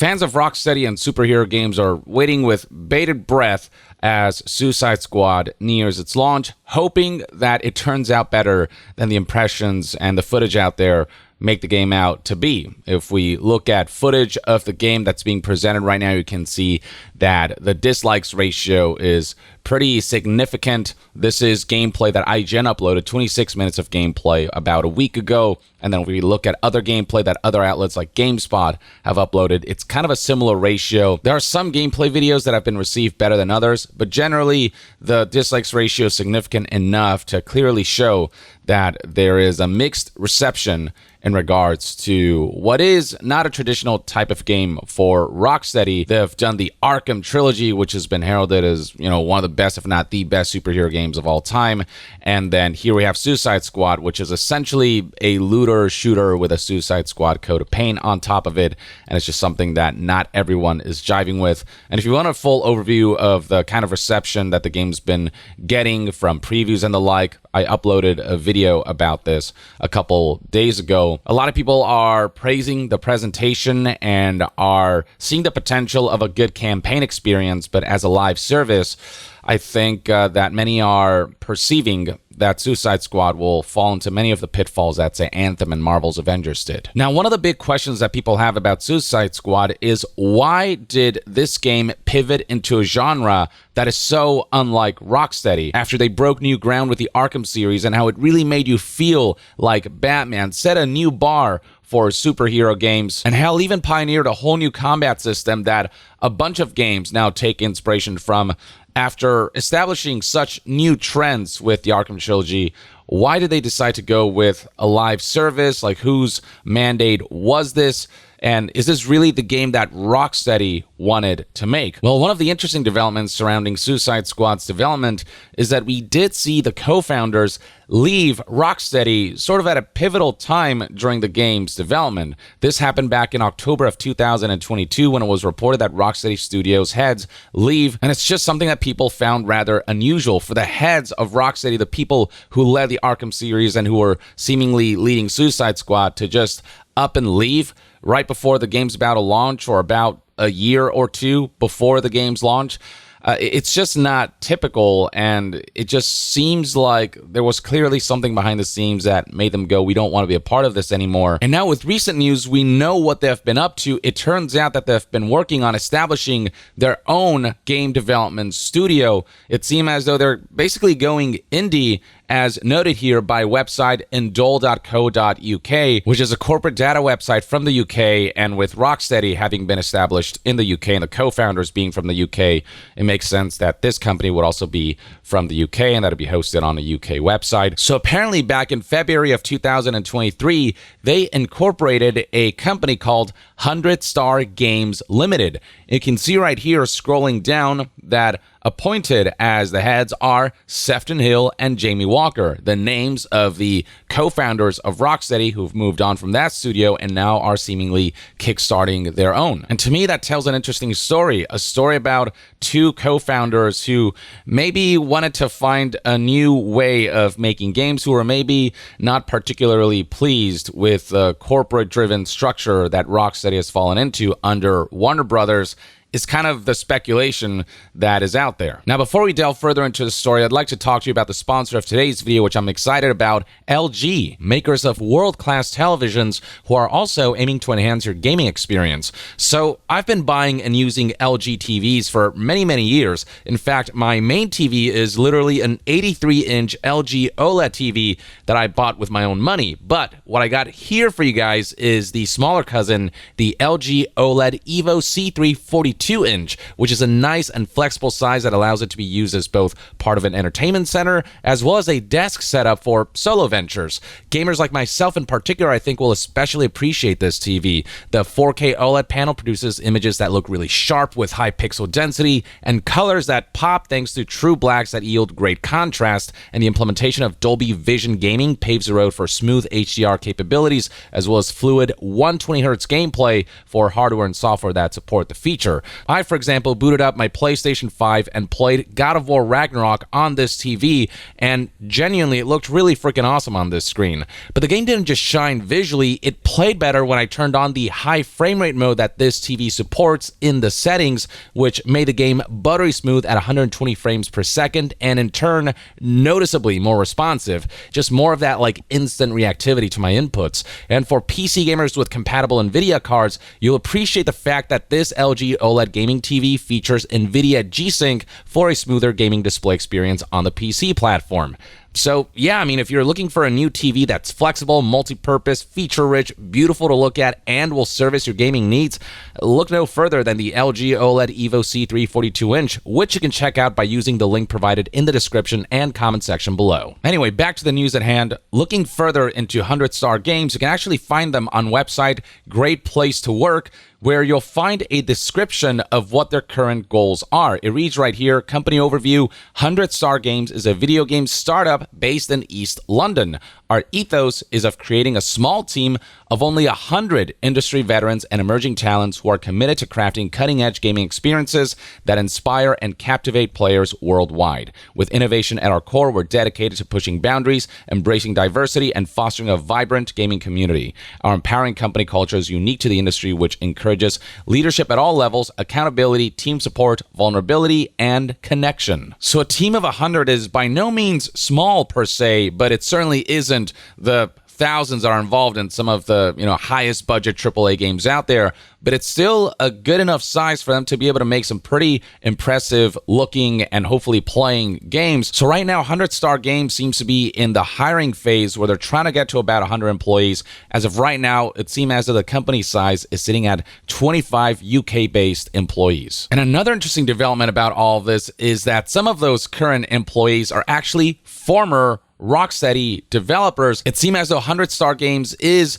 Fans of Rocksteady and superhero games are waiting with bated breath as Suicide Squad nears its launch, hoping that it turns out better than the impressions and the footage out there make the game out to be. If we look at footage of the game that's being presented right now, you can see that the dislikes ratio is pretty significant. This is gameplay that IGN uploaded, 26 minutes of gameplay about a week ago. And then if we look at other gameplay that other outlets like GameSpot have uploaded, it's kind of a similar ratio. There are some gameplay videos that have been received better than others, but generally the dislikes ratio is significant enough to clearly show that there is a mixed reception in regards to what is not a traditional type of game for Rocksteady. They've done the Arkham trilogy, which has been heralded as, one of the best, if not the best superhero games of all time. And then here we have Suicide Squad, which is essentially a looter shooter with a Suicide Squad coat of paint on top of it. And it's just something that not everyone is jiving with. And if you want a full overview of the kind of reception that the game's been getting from previews and the like, I uploaded a video about this a couple days ago. A lot of people are praising the presentation and are seeing the potential of a good campaign experience, but as a live service, I think that many are perceiving that Suicide Squad will fall into many of the pitfalls that, say, Anthem and Marvel's Avengers did. Now, one of the big questions that people have about Suicide Squad is why did this game pivot into a genre that is so unlike Rocksteady after they broke new ground with the Arkham series and how it really made you feel like Batman, set a new bar for superhero games, and hell, even pioneered a whole new combat system that a bunch of games now take inspiration from. After establishing such new trends with the Arkham trilogy, why did they decide to go with a live service? Like, whose mandate was this? And is this really the game that Rocksteady wanted to make? Well, one of the interesting developments surrounding Suicide Squad's development is that we did see the co-founders leave Rocksteady sort of at a pivotal time during the game's development. This happened back in October of 2022 when it was reported that Rocksteady Studios heads leave, and it's just something that people found rather unusual for the heads of Rocksteady, the people who led the Arkham series and who were seemingly leading Suicide Squad, to just up and leave right before the game's about to launch or about a year or two before the game's launch. It's just not typical, and it just seems like there was clearly something behind the scenes that made them go, we don't want to be a part of this anymore. And now with recent news, we know what they've been up to. It turns out that they've been working on establishing their own game development studio. It seems as though they're basically going indie, as noted here by website indole.co.uk, which is a corporate data website from the UK, and with Rocksteady having been established in the UK and the co-founders being from the UK, it makes sense that this company would also be from the UK and that it'd be hosted on a UK website. So apparently back in February of 2023, they incorporated a company called 100 Star Games Limited. You can see right here scrolling down that appointed as the heads are Sefton Hill and Jamie Walker, the names of the co-founders of Rocksteady who've moved on from that studio and now are seemingly kickstarting their own. And to me, that tells an interesting story, a story about two co-founders who maybe wanted to find a new way of making games, who were maybe not particularly pleased with the corporate-driven structure that Rocksteady has fallen into under Warner Brothers. Is kind of the speculation that is out there. Now, before we delve further into the story, I'd like to talk to you about the sponsor of today's video, which I'm excited about, LG, makers of world-class televisions who are also aiming to enhance your gaming experience. So I've been buying and using LG TVs for many, many years. In fact, my main TV is literally an 83-inch LG OLED TV that I bought with my own money. But what I got here for you guys is the smaller cousin, the LG OLED Evo C3 42-inch, which is a nice and flexible size that allows it to be used as both part of an entertainment center as well as a desk setup for solo ventures. Gamers like myself in particular, I think, will especially appreciate this TV. The 4K OLED panel produces images that look really sharp with high pixel density and colors that pop thanks to true blacks that yield great contrast, and the implementation of Dolby Vision gaming paves the road for smooth HDR capabilities as well as fluid 120Hz gameplay for hardware and software that support the feature. I, for example, booted up my PlayStation 5 and played God of War Ragnarok on this TV, and genuinely, it looked really freaking awesome on this screen. But the game didn't just shine visually, it played better when I turned on the high frame rate mode that this TV supports in the settings, which made the game buttery smooth at 120 frames per second, and in turn, noticeably more responsive. Just more of that like instant reactivity to my inputs. And for PC gamers with compatible NVIDIA cards, you'll appreciate the fact that this LG OLED gaming TV features NVIDIA G-Sync for a smoother gaming display experience on the PC platform. So yeah, I mean, if you're looking for a new TV that's flexible, multi-purpose, feature-rich, beautiful to look at, and will service your gaming needs, look no further than the LG OLED Evo C3 42-inch, which you can check out by using the link provided in the description and comment section below. Anyway, back to the news at hand. Looking further into 100-star games, you can actually find them on website Great Place to Work, where you'll find a description of what their current goals are. It reads right here, company overview, 100-Star Games is a video game startup based in East London. Our ethos is of creating a small team of only 100 industry veterans and emerging talents who are committed to crafting cutting-edge gaming experiences that inspire and captivate players worldwide. With innovation at our core, we're dedicated to pushing boundaries, embracing diversity, and fostering a vibrant gaming community. Our empowering company culture is unique to the industry, which encourages leadership at all levels, accountability, team support, vulnerability, and connection. So a team of 100 is by no means small per se, but it certainly isn't the thousands are involved in some of the highest budget AAA games out there, but it's still a good enough size for them to be able to make some pretty impressive looking and hopefully playing games. So right now, 100-Star Games seems to be in the hiring phase where they're trying to get to about 100 employees. As of right now, it seems as though the company size is sitting at 25 UK-based employees. And another interesting development about all of this is that some of those current employees are actually former Rocksteady developers. It seems as though 100-Star Games is,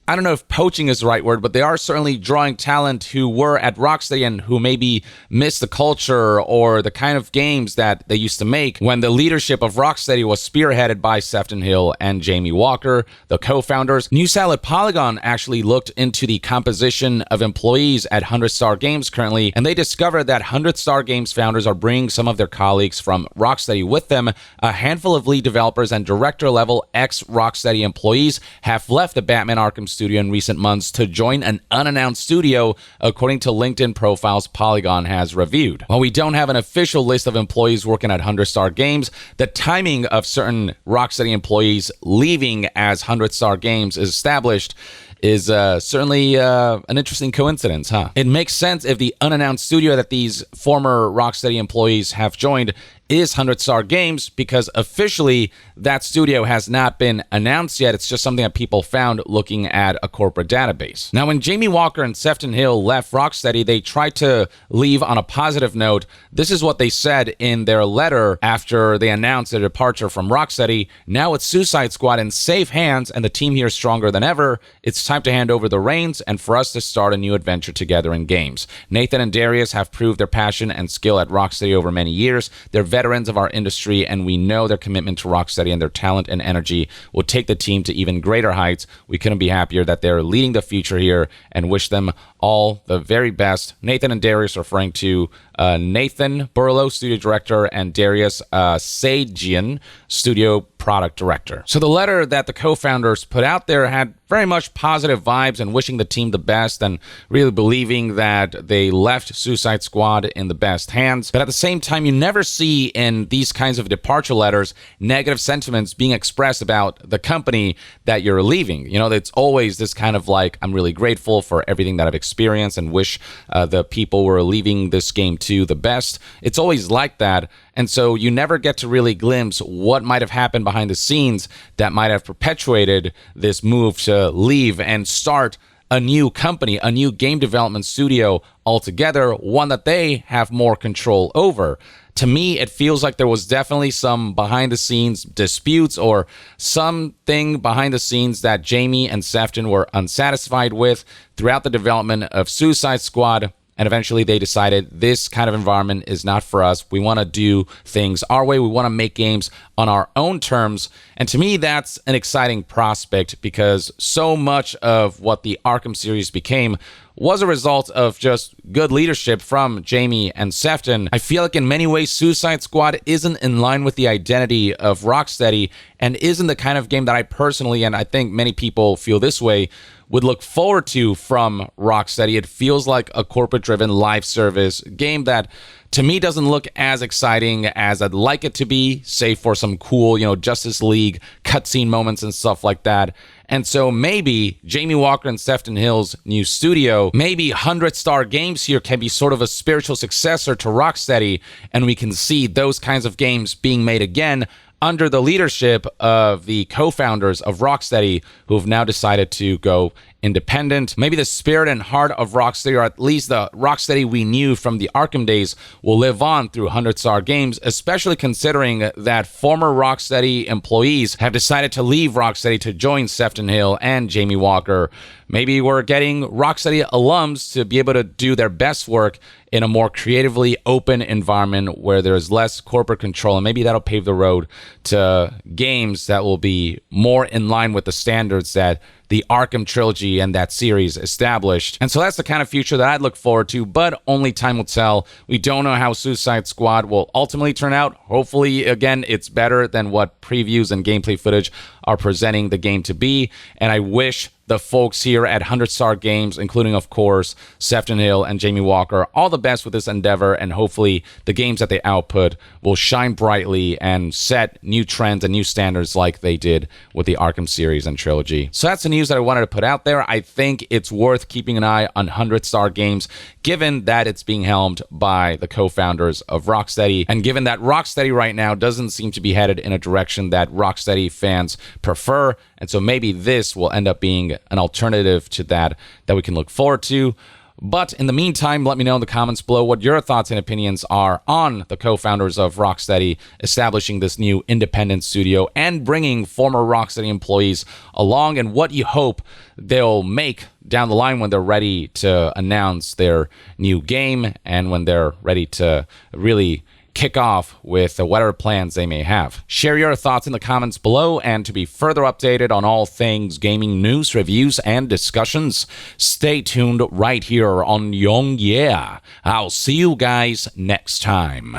I don't know if poaching is the right word, but they are certainly drawing talent who were at Rocksteady and who maybe missed the culture or the kind of games that they used to make when the leadership of Rocksteady was spearheaded by Sefton Hill and Jamie Walker, the co-founders. News outlet Polygon actually looked into the composition of employees at 100-Star Games currently, and they discovered that 100-Star Games founders are bringing some of their colleagues from Rocksteady with them. A handful of lead developers and director-level ex-Rocksteady employees have left the Batman Arkham studio in recent months to join an unannounced studio, according to LinkedIn profiles Polygon has reviewed. While we don't have an official list of employees working at 100-Star Games, the timing of certain Rocksteady employees leaving as 100-Star Games is established is certainly an interesting coincidence, huh? It makes sense if the unannounced studio that these former Rocksteady employees have joined is 100-Star Games, because officially that studio has not been announced yet. It's just something that people found looking at a corporate database. Now, when Jamie Walker and Sefton Hill left Rocksteady, they tried to leave on a positive note. This is what they said in their letter after they announced their departure from Rocksteady. Now it's Suicide Squad in safe hands, and the team here is stronger than ever. It's time to hand over the reins and for us to start a new adventure together in games. Nathan and Darius have proved their passion and skill at Rocksteady over many years. They're veterans of our industry, and we know their commitment to Rocksteady and their talent and energy will take the team to even greater heights. We couldn't be happier that they're leading the future here and wish them all the very best. Nathan and Darius, referring to Nathan Burlow, studio director, and Darius Sajian, studio product director. So the letter that the co-founders put out there had very much positive vibes and wishing the team the best and really believing that they left Suicide Squad in the best hands. But at the same time, you never see in these kinds of departure letters negative sentiments being expressed about the company that you're leaving. It's always this kind of like, I'm really grateful for everything that I've experienced and wish the people who are leaving this game to the best. It's always like that. And so you never get to really glimpse what might have happened behind the scenes that might have perpetuated this move to leave and start a new company, a new game development studio altogether, one that they have more control over. To me, it feels like there was definitely some behind-the-scenes disputes or something behind the scenes that Jamie and Sefton were unsatisfied with throughout the development of Suicide Squad. And eventually they decided this kind of environment is not for us. We want to do things our way. We want to make games on our own terms. And to me, that's an exciting prospect because so much of what the Arkham series became was a result of just good leadership from Jamie and Sefton. I feel like in many ways Suicide Squad isn't in line with the identity of Rocksteady and isn't the kind of game that I personally, and I think many people feel this way, would look forward to from Rocksteady. It feels like a corporate-driven live service game that, to me, doesn't look as exciting as I'd like it to be, save for some cool, Justice League cutscene moments and stuff like that. And so maybe Jamie Walker and Sefton Hill's new studio, maybe 100 Star Games here can be sort of a spiritual successor to Rocksteady, and we can see those kinds of games being made again under the leadership of the co-founders of Rocksteady, who have now decided to go independent. Maybe the spirit and heart of Rocksteady, or at least the Rocksteady we knew from the Arkham days, will live on through 100 Star Games, especially considering that former Rocksteady employees have decided to leave Rocksteady to join Sefton Hill and Jamie Walker. Maybe we're getting Rocksteady alums to be able to do their best work in a more creatively open environment where there's less corporate control, and maybe that'll pave the road to games that will be more in line with the standards that the Arkham trilogy and that series established. And so that's the kind of future that I'd look forward to, but only time will tell. We don't know how Suicide Squad will ultimately turn out. Hopefully, again, it's better than what previews and gameplay footage are presenting the game to be, and I wish the folks here at 100 Star Games, including, of course, Sefton Hill and Jamie Walker, all the best with this endeavor, and hopefully the games that they output will shine brightly and set new trends and new standards like they did with the Arkham series and trilogy. So that's the news that I wanted to put out there. I think it's worth keeping an eye on 100 Star Games, given that it's being helmed by the co-founders of Rocksteady, and given that Rocksteady right now doesn't seem to be headed in a direction that Rocksteady fans prefer, and so maybe this will end up being an alternative to that we can look forward to. But in the meantime, let me know in the comments below what your thoughts and opinions are on the co-founders of Rocksteady establishing this new independent studio and bringing former Rocksteady employees along, and what you hope they'll make down the line when they're ready to announce their new game and when they're ready to really kick off with whatever plans they may have. Share your thoughts in the comments below, and to be further updated on all things gaming news, reviews, and discussions, stay tuned right here on Young Yeah. I'll see you guys next time.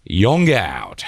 Young out.